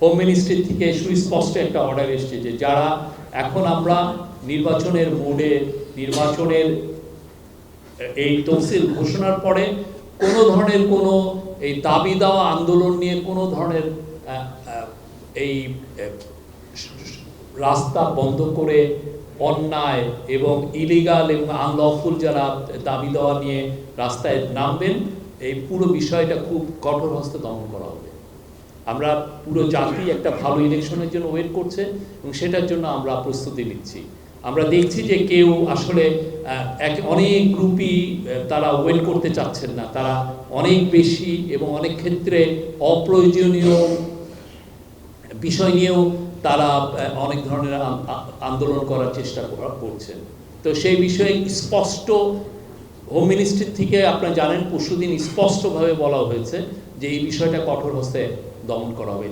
Home ministry থেকে সুস্পষ্ট একটা অর্ডার এসছে যে যারা এখন আমরা নির্বাচনের মোডে, নির্বাচনের এই তফসিল ঘোষণার পরে কোনো ধরনের কোনো এই দাবি দেওয়া আন্দোলন নিয়ে কোনো ধরনের এই রাস্তা বন্ধ করে অন্যায় এবং ইলিগাল এবং আনলফুল যারা দাবি দেওয়া নিয়ে রাস্তায় নামবেন, এই পুরো বিষয়টা খুব কঠোর হস্তে দমন করা হবে। আমরা পুরো জাতি একটা ভালো ইলেকশনের জন্য ওয়েট করছে এবং সেটার জন্য আমরা প্রস্তুতি নিচ্ছি। আমরা দেখছি যে কেউ আসলে অনেক গ্রুপই তারা ওয়েট করতে চাচ্ছেন না, তারা অনেক বেশি এবং অনেক ক্ষেত্রে অপ্রয়োজনীয় বিষয় নিয়েও তারা অনেক ধরনের আন্দোলন করার চেষ্টা করছেন। তো সেই বিষয়ে স্পষ্ট হোম মিনিস্ট্রি থেকে আপনারা জানেন পরশুদিন স্পষ্টভাবে বলা হয়েছে যে এই বিষয়টা কঠোর হস্তে দমন করা হবে।